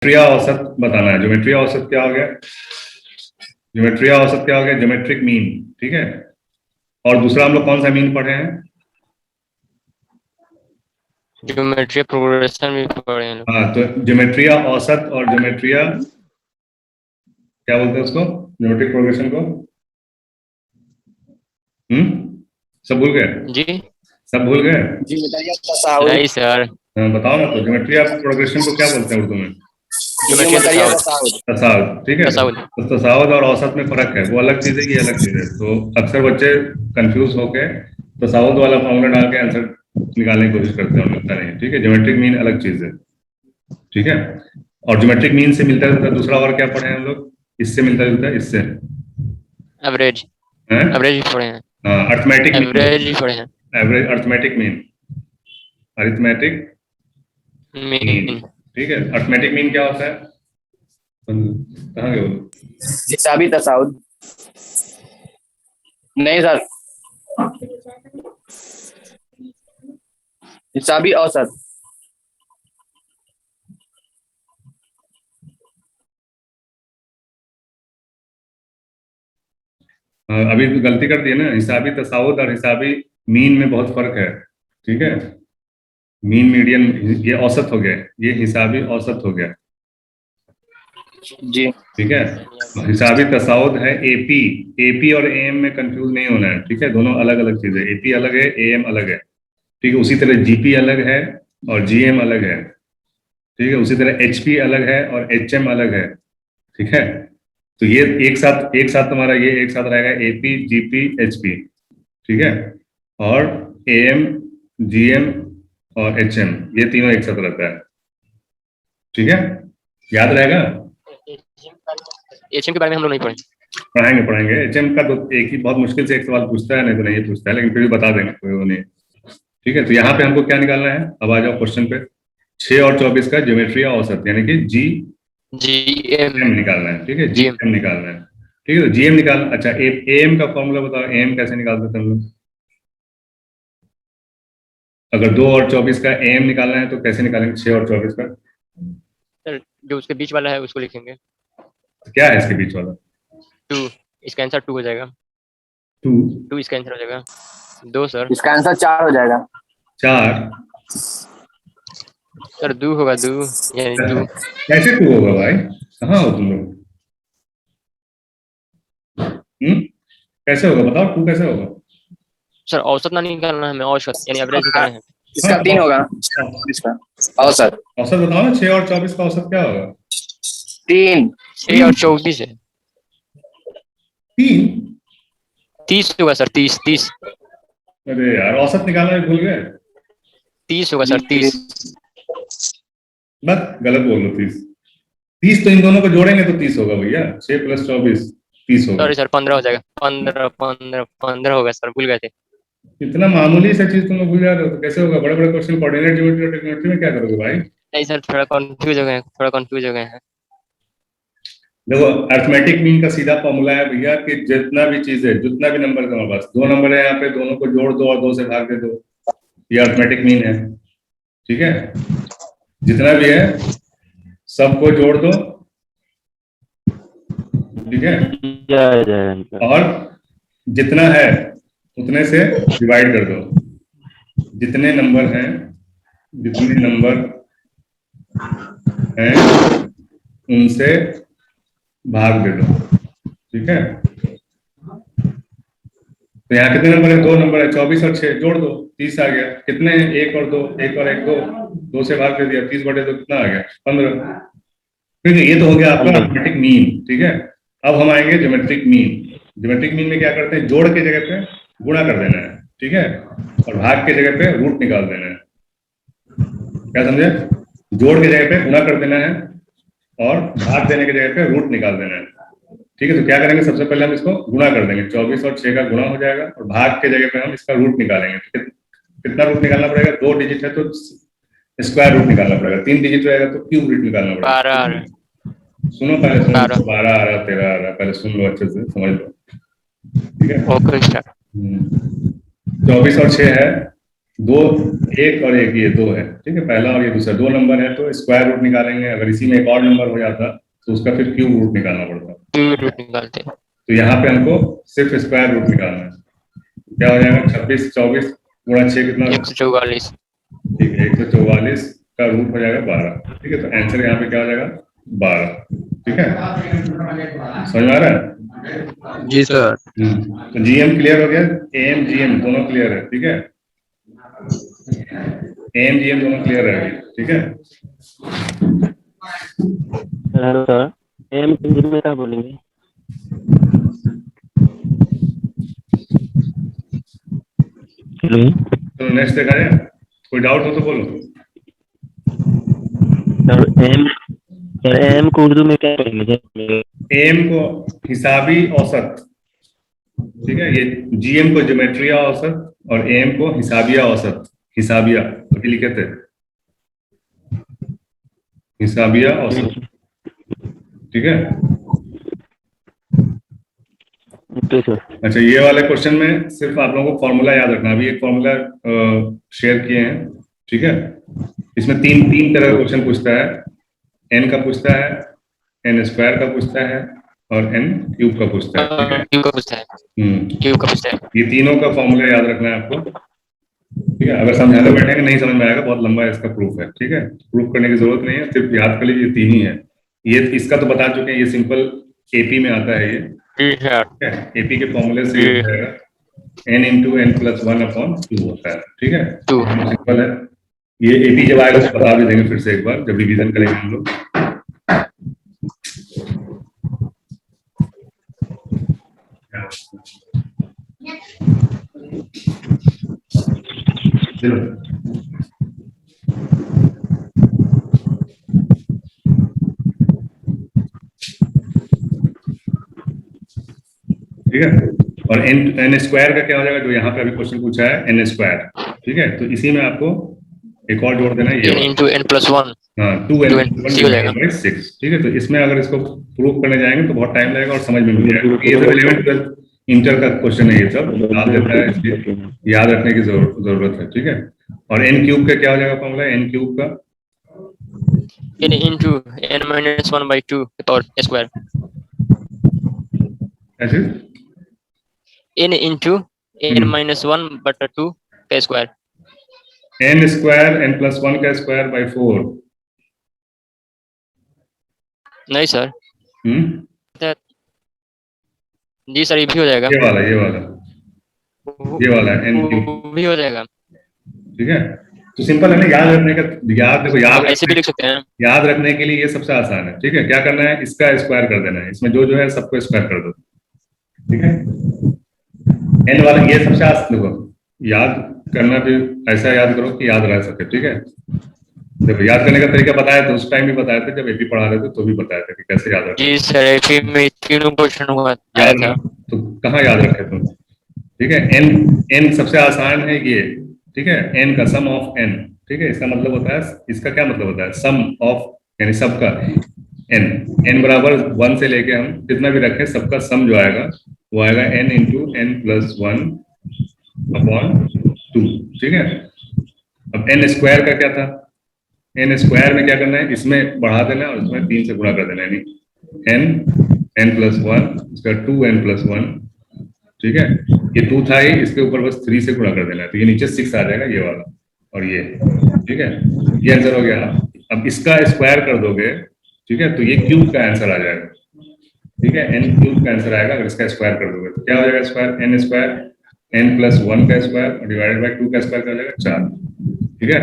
Geometry औसत बताना है। ज्योमेट्री औसत क्या हो गया? ज्योमेट्री औसत क्या हो गया? Geometric mean. ठीक है। और दूसरा हम लोग कौन सा मीन पढ़े हैं? ज्योमेट्री प्रोग्रेशन भी पढ़े हैं लोग। हाँ, तो ज्योमेट्री औसत और ज्योमेट्री क्या बोलते हैं उसको? ज्योमेट्रिक प्रोग्रेशन को? सब भूल गए? जी सब भूल गए? जी बताइए तसाउद। नहीं सर, हाँ, बताओ ना। तो ज्योमेट्री प्रोग्रेशन को क्या बोलते हैं उर्दू में? ज्योमेट्री बताइए तसाउद। तसाउद। तसाउद। ठीक है। तसाउद। तो तसाउद और औसत में फर्क है। वो अलग चीज है, ये अलग चीज है। तो अक्सर बच्चे कंफ्यूज होके तसाउद वाला फॉर्मूला डाल के आंसर निकालने की कोशिश करते हैं, मिलता नहीं। ठीक है। ज्योमेट्रिक मीन अलग चीज है। ठीक है। और ज्योमेट्रिक मीन से मिलता जुलता दूसरा और क्या पढ़े हैं हम लोग? इससे मिलता जुलता है, इससे एवरेज। है। एवरेज भी पढ़े हैं। Arithmetic mean. एवरेज भी पढ़े हैं। Average, arithmetic mean, arithmetic mean. Mean. ठीक है। अर्थमेटिक मीन क्या होता है? कहाँ गए वो? हिसाबी तसाउद। नहीं सर, हिसाबी औसत। अभी तो गलती कर दी है ना। हिसाबी तसाउद और हिसाबी मीन में बहुत फर्क है। ठीक है। मीन, मीडियन, ये औसत हो गया। ये हिसाबी औसत हो गया। जी ठीक है। हिसाबी तसाउद है एपी। एपी और एएम में कंफ्यूज नहीं होना है। ठीक है। दोनों अलग अलग चीजें। एपी अलग है, एएम अलग है। ठीक है। उसी तरह जीपी अलग है और जीएम अलग है। ठीक है। उसी तरह एचपी अलग है और एचएम अलग है। ठीक है। तो ये एक साथ तुम्हारा ये एक साथ रहेगा, एपी जीपी एचपी। ठीक है। और एएम, जीएम और एचएम, ये तीनों एक साथ रहता है। ठीक है। याद रहेगा? एचएम के बारे में हम लोग नहीं पढ़े। पढ़ाएंगे पढ़ाएंगे। एचएम का तो एक ही बहुत मुश्किल से एक सवाल पूछता है, नहीं तो नहीं पूछता है, लेकिन फिर भी बता देंगे, कोई वो नहीं। ठीक है। तो यहाँ पे हमको क्या निकालना है? अब आ जाओ क्वेश्चन पे। 6 और 24 का ज्योमेट्री औसत, यानी कि जी जीएम। एम निकालना है। ठीक है। जी जीएम। एम निकालना है। ठीक है। तो जीएम निकाल। अच्छा, एम का फॉर्मूला बताओ। एम कैसे निकालते थे हम लोग? अगर 2 और 24 का एम निकालना है तो कैसे निकालेंगे 6 और 24 का? सर जो उसके बीच वाला है उसको लिखेंगे तो क्या है इसके बीच वाला? 2। इसका आंसर 2 हो जाएगा। 2। 2 इसका आंसर हो जाएगा। 2 सर। इसका आंसर 4 हो जाएगा। 4? सर 2 होगा, 2 यानी 2। कैसे 2 होगा भाई? कहाँ हो तुम लोग? कैसे होगा बताओ? 2 कैसे होगा? सर औसत ना निकालना है हमें, औसत यानी एवरेज निकालना है। इसका 3 होगा। इसका औसत औसत बताओ ना। 6 और 24 का औसत क्या होगा? 3। 6 और 24 है 3? 30 होगा सर, 30 30 अरे यार, औसत निकालना भी भूल गए। 30 होगा सर, 30। बस गलत बोल रहे हो। 30? 30 तो इन दोनों को जोड़ेंगे तो 30 होगा भैया। 6 + 24 30 होगा। सॉरी सर, 15 हो जाएगा। 15 होगा सर, भूल गए थे। इतना मामूली सा चीज तुम लोग भूल जा रहे हो तो कैसे होगा? बड़े बड़े क्वेश्चन कोऑर्डिनेट ज्योमेट्री और ट्रिग्नोमेट्री में क्या करोगे भाई? नहीं सर, थोड़ा कंफ्यूज हो गए हैं, थोड़ा कंफ्यूज हो गए हैं। देखो, अर्थमेटिक मीन का सीधा फॉर्मूला है भैया कि जितना भी चीज है, जितना भी नंबर है तुम्हारे पास, 2 नंबर है यहाँ पे, दोनों को जोड़ दो और 2 से भाग दे दो। ये अर्थमेटिक मीन है। ठीक है। जितना भी है सबको जोड़ दो। ठीक है। और जितना है उतने से डिवाइड कर दो। जितने नंबर हैं, जितने नंबर हैं उनसे भाग दे दो। ठीक है। तो यहाँ कितने नंबर है? 2 नंबर है। 24 और 6 जोड़ दो, 30 आ गया। कितने हैं? 1 और 2, 1 और 1 2, 2 से भाग दे दिया, 30/2 कितना आ गया? 15। ठीक है। ये तो हो गया आपका अर्थमेटिक मीन। ठीक है। अब हम आएंगे ज्योमेट्रिक मीन। ज्योमेट्रिक मीन में क्या करते हैं? जोड़ के जगह पे गुणा कर देना है। ठीक है। और भाग के जगह पे रूट निकाल देना है। क्या समझे? जोड़ के जगह पे गुणा कर देना है और भाग देने की जगह पे रूट निकाल देना है। ठीक है। तो क्या करेंगे? सबसे पहले हम इसको गुणा कर देंगे। 24 और 6 का गुणा हो जाएगा और भाग के जगह पे हम इसका रूट निकालेंगे। कितना रूट निकालना पड़ेगा? 2 डिजिट है तो स्क्वायर रूट निकालना पड़ेगा। 3 डिजिट रहेगा तो क्यूब रूट निकालना पड़ेगा। 12। सुनो पहले, सुनो। 12। 12 आ रहा, 13 आ रहा, पहले सुन लो, अच्छे से समझ लो। ठीक है। Okay start. 24 और 6 है दो, एक और एक, ये दो है, ठीक है, पहला और ये दूसरा, दो नंबर है तो स्क्वायर रूट निकालेंगे। अगर इसी में एक और नंबर हो जाता तो उसका फिर क्यूब रूट निकालना पड़ता। क्यूब रूट निकालते हैं। तो यहाँ पे हमको सिर्फ स्क्वायर रूट निकालना है। क्या हो जाएगा, 26 24 गुणा 6 कितना होगा? 144। ठीक है, 144 का रूट हो जाएगा 12। ठीक है, तो आंसर यहाँ पे क्या हो जाएगा, 12। ठीक है, समझ में आ रहा है? जी सर। तो जीएम क्लियर हो गया, एम जीएम दोनों क्लियर है। ठीक है, एम जीएम दोनों क्लियर है अभी। ठीक है, हेलो सर, एम के हिंदी में क्या बोलेंगे? हेलो तो नेक्स्ट देखा जाए, कोई डाउट हो तो बोलो। सर, एम को उर्दू में क्या बोलेंगे सर? एम को हिसाबी औसत, ठीक है, ये जीएम को ज्योमेट्रिया औसत और एम को हिसाबिया औसत, हिसाबिया अभी लिखे थे, हिसाबिया औसत। ठीक है, ओके सर। अच्छा, ये वाले क्वेश्चन में सिर्फ आप लोगों को फॉर्मूला याद रखना। अभी एक फॉर्मूला शेयर किए हैं, ठीक है, इसमें तीन तीन तरह का क्वेश्चन पूछता है। एन का पूछता है, एन स्क्वायर का पूछता है और एन क्यूब का पूछता है। ठीक है, क्यूब का पूछता है। क्यूब का पूछता है। ये तीनों का फॉर्मूला याद रखना है आपको। ठीक है, अगर समझाने बैठेंगे नहीं समझ में आएगा, बहुत लंबा इसका प्रूफ है। ठीक है, प्रूफ करने की जरूरत नहीं है, सिर्फ याद कर लीजिए, ये तीन ही है। ये इसका तो बता चुके हैं, ये सिंपल एपी में आता है ये। जी सर। ठीक है, एपी के फॉर्मूले से ये हो जाएगा, n इंटू एन प्लस 1/2 होता है। ठीक है, 2। सिंपल है। ये एपी जब आएगा तो बता भी देंगे फिर से एक बार, जब रिवीजन करेंगे हम लोग। चलो, ठीक है, और एन एन स्क्वायर का क्या हो जाएगा, जो यहाँ पे अभी क्वेश्चन पूछा है, एन स्क्वायर। ठीक है, तो इसी में आपको एक और जोड़ देना है, ये n इंटू n प्लस 1। हाँ, 2n हो जाएगा। 6। ठीक है, तो इसमें अगर इसको प्रूव करने जाएंगे तो बहुत टाइम लगेगा और समझ में नहीं आएगा। ये सब 11th 12th इंटर का क्वेश्चन है, ये सब डाल देता है, इसलिए याद रखने की जरूरत है। ठीक है, और एन क्यूब का क्या हो जाएगा फॉर्मूला, एन क्यूब का n इंटू n माइनस 1/2 और स्क्वायर। ऐसे n इंटू n माइनस 1/2 का square. N square n plus 1 का स्क्वायर बाई 4। नहीं सर। जी सर, ये भी हो जाएगा। ये वाला ये वाला एन क्यूब। वो भी हो जाएगा। ठीक है, तो सिंपल है ना, याद रखने का, देखो याद ऐसे भी लिख सकते हैं। याद रखने के लिए ये सबसे आसान है। ठीक है, क्या करना है, इसका स्क्वायर कर देना है, इसमें जो जो है सबको स्क्वायर कर दो। ठीक है, एन वाला ये सबसे आसान, देखो याद करना भी ऐसा याद करो कि याद रह सके। ठीक है, देखो याद करने का तरीका बताया तो उस टाइम भी बताया था, जब एपी पढ़ा रहे थे तो भी बताया था कि कैसे याद रखें। जी सर, एपी में तीनों क्वेश्चन हुआ आया था। तो कहाँ याद रखे तुम? ठीक है, एन एन सबसे आसान है ये। ठीक है, एन का सम ऑफ एन। ठीक है, इसका मतलब होता है, इसका क्या मतलब होता है, सम ऑफ, यानी सबका एन। एन बराबर 1 से लेके हम जितना भी रखें सबका सम जो आएगा वो आएगा एन इंटू एन प्लस 1/2। ठीक है, अब एन स्क्वायर का क्या था, एन स्क्वायर में क्या करना है, इसमें बढ़ा देना है और इसमें 3 से गुणा कर देना है, यानी एन प्लस 1, इसका 2n प्लस 1। ठीक है, ये 2 था ही, इसके ऊपर बस 3 से गुणा कर देना है, तो ये नीचे 6 आ जाएगा, ये वाला और ये। ठीक है, ये आंसर हो गया। अब इसका स्क्वायर कर दोगे, ठीक है, तो ये क्यूब का आंसर आ जाएगा। ठीक है, एन क्यूब का आंसर आएगा अगर इसका स्क्वायर कर दोगे, तो क्या हो जाएगा square, n square n plus 1 का स्क्वायर और डिवाइडेड बाई 2 का स्क्वायर क्या हो जाएगा, 4। ठीक है,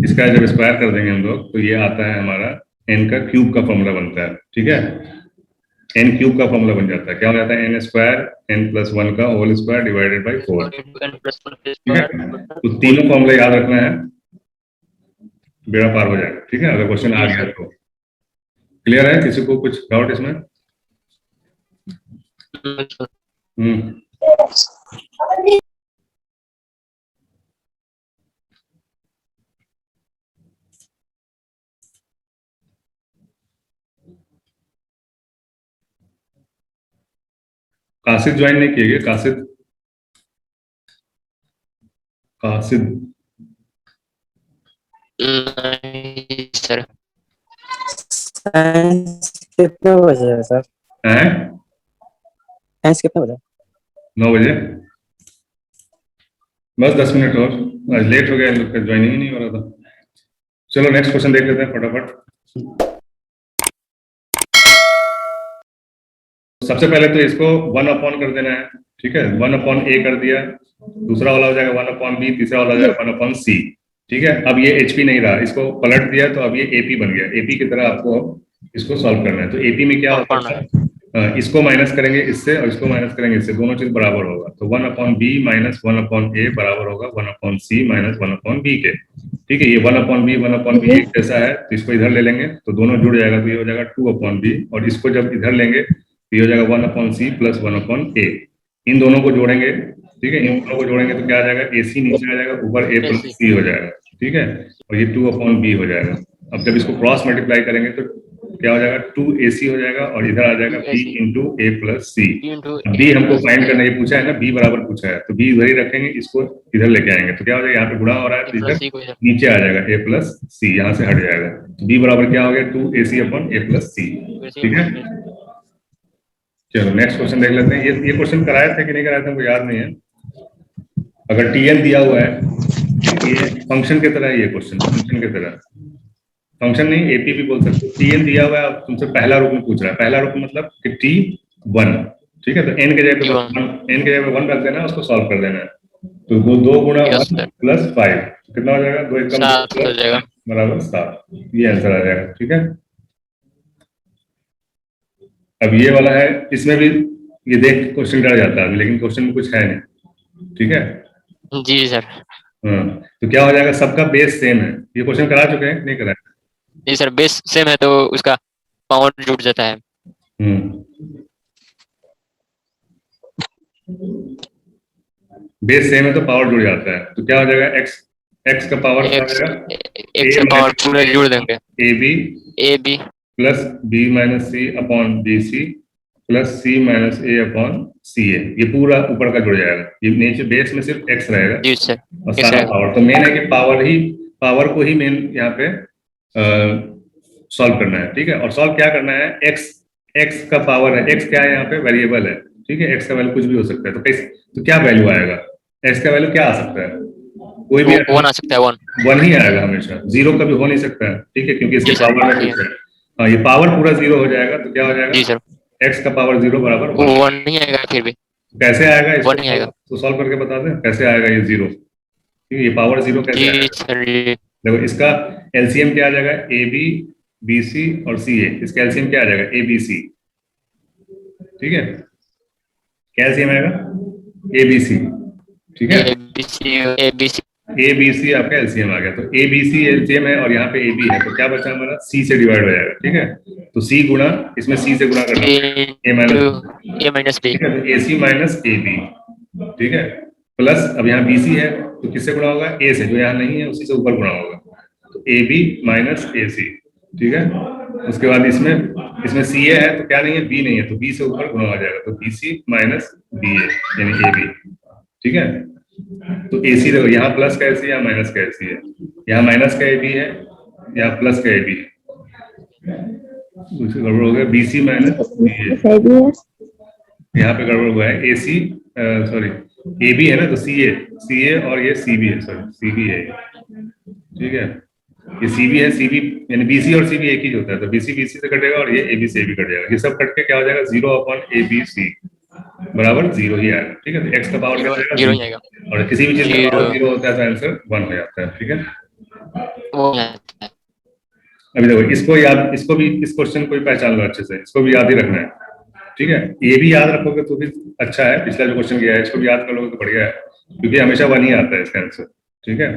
इसका जब स्क्वायर कर देंगे हम लोग तो ये आता है हमारा एन का क्यूब का फॉर्मूला बनता है। ठीक है, एन क्यूब का फॉर्मूला बन जाता है, क्या हो जाता है, एन स्क्वायर एन प्लस 1 का होल स्क्वायर डिवाइडेड बाई 4। ठीक है, तो तीनों फॉर्मूला याद रखना है, बेड़ा पार हो जाएगा। ठीक है, अगर क्वेश्चन आ गया तो। क्लियर है, किसी को कुछ डाउट इसमें? कासिद ज्वाइन नहीं किए, कासिद कासिद नहीं सर। साइंस कितने बजे है सर? हैं? साइंस कितने बजे? 9 बजे। बस 10 मिनट और, आज लेट हो गया, इन लोग का ज्वाइनिंग ही नहीं हो रहा था। चलो नेक्स्ट क्वेश्चन देख लेते हैं फटाफट। सबसे पहले तो इसको 1 अपॉन कर देना है, ठीक है। 1 अपॉन ए कर दिया, दूसरा वाला हो जाएगा 1 अपॉन बी, तीसरा वाला हो जाएगा 1 अपॉन सी, ठीक है। अब ये एचपी नहीं रहा, इसको पलट दिया तो अब ये एपी बन गया। एपी की तरह आपको इसको सॉल्व करना है। तो एपी में क्या होता है, इसको माइनस करेंगे इससे और इसको माइनस करेंगे इससे, दोनों चीज बराबर होगा। तो 1 अपॉन बी माइनस 1 अपॉन ए बराबर होगा 1 अपॉन सी माइनस 1 अपॉन बी के, ठीक है। ये 1 अपॉन बी 1 अपॉन बी एक जैसा है, तो इसको इधर ले लेंगे तो दोनों जुड़ जाएगा, तो ये हो जाएगा 2 अपॉन बी, और इसको जब इधर लेंगे तो ये हो जाएगा 1 अपॉन सी प्लस 1 अपॉन ए। इन दोनों को जोड़ेंगे, ठीक है। इन दोनों को जोड़ेंगे तो क्या आ जाएगा, ए सी नीचे आ जाएगा, ऊपर ए प्लस सी हो जाएगा, ठीक है। और ये 2 अपॉन बी हो जाएगा। अब जब इसको क्रॉस मल्टीप्लाई करेंगे तो क्या हो जाएगा, 2ac हो जाएगा, और इधर आ जाएगा b इंटू ए प्लस सी। b हमको फाइंड करना, ये पूछा है ना, b बराबर पूछा है, तो b इधर ही रखेंगे, इसको इधर लेके आएंगे तो क्या हो जाएगा, यहाँ पे गुणा हो रहा है तो इधर नीचे आ जाएगा a प्लस सी, यहाँ से हट जाएगा। तो b बराबर क्या हो गया, 2ac अपॉन ए प्लस सी, ठीक है। चलो नेक्स्ट क्वेश्चन देख लेते हैं। ये क्वेश्चन कराए थे कि नहीं कराए थे हमको याद नहीं है। अगर tn दिया हुआ है, ये फंक्शन की तरह है, ये क्वेश्चन फंक्शन की तरह, फंक्शन नहीं एपी भी बोल सकते हो। टीएन दिया हुआ है, अब तुमसे पहला रूप में पूछ रहा है। पहला रूप मतलब कि t1, ठीक है। तो n के जगह पे 1 रख देना, उसको सॉल्व कर देना है। तो वो 2 गुणा 1 प्लस 5 कितना हो जाएगा, 2 एकम 7 हो जाएगा, बराबर 7, ये आंसर आ जाएगा, ठीक है। अब ये वाला है, इसमें भी ये देख क्वेश्चन डर जाता है, लेकिन क्वेश्चन में कुछ है नहीं, ठीक है। जी सर। हाँ, तो क्या हो जाएगा, सबका बेस सेम है। ये क्वेश्चन करा चुके हैं नहीं कराए? जी सर, बेस सेम है तो उसका पावर जुड़ जाता है। बेस सेम है तो पावर जुड़ जाता है, तो क्या हो जाएगा, x का पावर क्या हो जाएगा, x का पावर पूरा जुड़ देंगे, A B plus B minus C upon B C plus C minus A upon C A, ये पूरा ऊपर का जुड़ जाएगा। ये नीचे बेस में सिर्फ x रहेगा जी सर, और सारा पावर। तो मेन है कि पावर को ही मेन यहाँ पे सॉल्व करना है, ठीक है। और सॉल्व क्या करना है, x का पावर है, x क्या है यहाँ पे, वेरिएबल है, ठीक है। x का वैल्यू कुछ भी हो सकता है, तो क्या वैल्यू आएगा, x का वैल्यू क्या आ सकता है, कोई भी 1 आ सकता है, 1 ही आएगा हमेशा, 0 कभी हो नहीं सकता है, ठीक है, क्योंकि इसके पावर में कुछ है। हाँ, ये पावर पूरा 0 हो जाएगा, तो क्या हो जाएगा जी सर, x का पावर 0 बराबर 1 नहीं आएगा, फिर भी कैसे आएगा, इसको 1 नहीं आएगा। तो सॉल्व करके बता दें कैसे आएगा ये 0, ठीक है। ये पावर 0 कैसे जी आएगा, सर। देखो इसका एलसीएम क्या आ जाएगा, ए बी बी सी और सी ए, इसका एलसीएम क्या आ जाएगा, ए बी सी, ठीक है। क्या एलसीएम आएगा, ए बी सी, ठीक है। ए बी सी आपका एलसीएम आ गया, तो ए बी सी एलसीएम है और यहाँ पे ए बी है, तो क्या बचा हमारा, सी से डिवाइड हो जाएगा, ठीक है। तो सी गुणा, इसमें सी से गुणा करना, ए माइनस बी, ठीक है। तो ए सी माइनस ए बी, ठीक है, प्लस अब यहाँ बी सी है तो किससे गुणा होगा, ए से, जो यहाँ नहीं है उसी से ऊपर गुणा होगा, तो ए बी माइनस ए सी, ठीक है। उसके बाद इसमें सी ए है तो क्या नहीं है, बी नहीं है, तो बी से ऊपर गुणा हो जाएगा, तो बी सी माइनस बी ए यानी ए बी, ठीक है। तो ए सी देखो, यहाँ प्लस का ए सी, यहाँ माइनस का ए सी है, यहाँ माइनस का ए बी है, यहाँ प्लस का ए बी है, गड़बड़ हो गया, बी सी माइनस बी ए, यहाँ पे गड़बड़ हुआ है, ए सी सॉरी ए बी है ना, तो सी ए और ये सी बी है, सॉरी सी बी है, ठीक है। ये सी बी है, सी बी यानी बी सी और सी बी एक ही होता है, तो बी सी से कटेगा और ये ए बी से भी कट जाएगा, ये सब कट के क्या हो जाएगा, 0 अपॉन ए बी सी बराबर 0 ही आएगा, ठीक है। तो एक्स का पावर क्या हो जाएगा, और किसी भी चीज का पावर 0 होता है तो आंसर 1 हो जाता है, ठीक है। अभी देखो इसको भी, इस क्वेश्चन को भी पहचान लो अच्छे से, इसको भी याद ही रखना है, ठीक है। ये भी याद रखोगे तो भी अच्छा है, पिछला जो क्वेश्चन किया है इसको भी याद कर लोगे तो बढ़िया है, क्योंकि हमेशा 1 ही आता है इसका आंसर, ठीक है।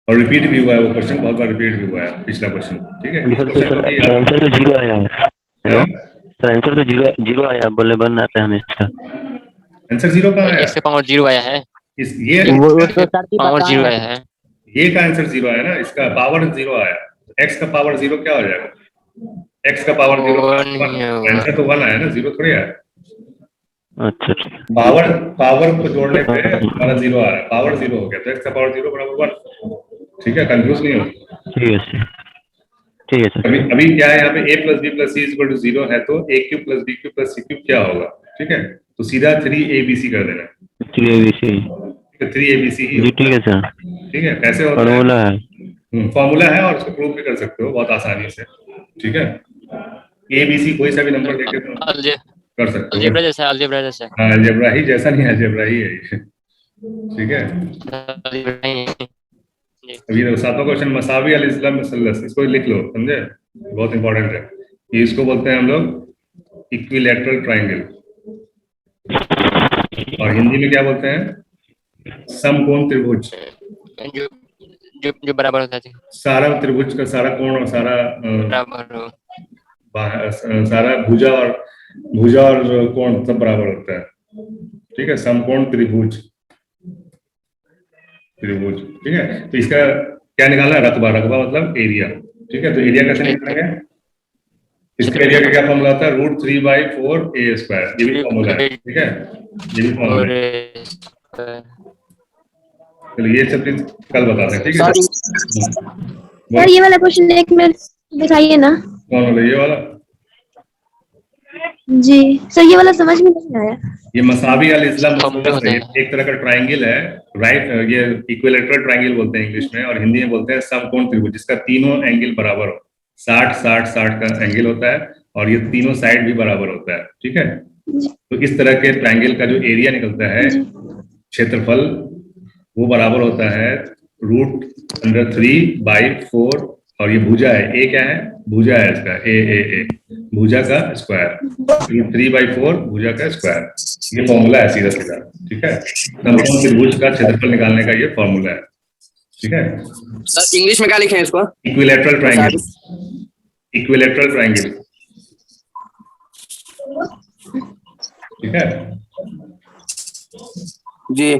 और रिपीट भी हुआ है वो क्वेश्चन, बहुत बार रिपीट भी हुआ है पिछला क्वेश्चन, ठीक है। आंसर तो 0 आया, हेलो सर, आंसर तो 0 आया, बोले बन आता है हमेशा, आंसर 0 कहाँ आया, इसका पावर 0 आया है, ये पावर 0 आया है, ये का आंसर 0 आया ना, इसका पावर 0 आया, एक्स का पावर 0 क्या हो जाएगा, एक्स का पावर 0, आंसर तो 1 आया ना, 0 थोड़ी आया, अच्छा ठीक है पावर पावर को जोड़ने पे हमारा जीरो आ रहा है, पावर जीरो हो गया तो x का पावर जीरो बराबर 1। ठीक है, कंफ्यूज नहीं हो। ठीक है सर ठीक है सर अभी अभी क्या है, यहाँ पे a plus b plus c equal to zero है, तो a cube plus b cube plus c cube क्या होगा? ठीक है, तो सीधा 3abc कर देना। ठीक है ABC ठीक है, 3abc ही जी होता ठीक है सर है। ठीक है, कैसे होता है? फॉर्मूला है फॉर्मूला है और उसको प्रूव भी कर सकते हो बहुत आसानी से। ठीक है, abc कोई सा भी नंबर देके तुम कर सकते हो। अलजेब्रा जैसा, अलजेब्रा जैसा। हाँ, अलजेब्रा ही जैसा नहीं, अलजेब्रा ही है ये। ठीक है, अलजेब्रा ही है। जी। अभी देखो सातवां क्वेश्चन, मसावी अल इस्लाम मुसल्लस, इसको लिख लो, समझे? बहुत इंपॉर्टेंट है ये। इसको बोलते हैं हम लोग इक्विलैटरल ट्रायंगल, और हिंदी में क्या बोलते हैं? समकोण त्रिभुज। जो जो जो बराबर होता है, सारा त्रिभुज का सारा कोण और सारा बराबर हो। सारा भुजा और कोण सब बराबर होता है। ठीक है, समकोण त्रिभुज, त्रिभुज। ठीक है, तो इसका क्या निकालना है? रकबा, रकबा मतलब एरिया। ठीक है, तो एरिया कैसे निकालेंगे? इसका एरिया का क्या फॉर्मूला होता है? √3/4a²। ये भी फॉर्मूला है। ठीक है, ये भी फॉर्मूला और है। चलो ये सब चीज कल बताते हैं। ठीक है सर सर ये वाला क्वेश्चन एक मिनट दिखाइए ना। कौन वाला? ये वाला? जी सर ये वाला समझ में नहीं आया। ये मसावी अल इस्लाम फॉर्मूला मुसल्लस होता है, है। ये एक तरह का ट्रायंगल है। राइट, ये इक्विलैटरल ट्रायंगल बोलते हैं इंग्लिश में, और हिंदी में बोलते हैं समकोण त्रिभुज, जिसका तीनों एंगल बराबर हो। 60-60-60 का एंगल होता है, और ये तीनों साइड भी बराबर होता है। ठीक है, तो इस तरह के ट्रायंगल का जो एरिया निकलता है, क्षेत्रफल, वो बराबर होता है √3/4, और ये भुजा है, ए क्या है? भुजा है इसका, ए भुजा का स्क्वायर, √3/4 भुजा का स्क्वायर। ये फॉर्मूला है सीधा सीधा। ठीक है, समकोण त्रिभुज का क्षेत्रफल निकालने का ये फॉर्मूला है। ठीक है, सर इंग्लिश में क्या लिखे हैं इसको? Equilateral triangle, equilateral triangle. ठीक है, जी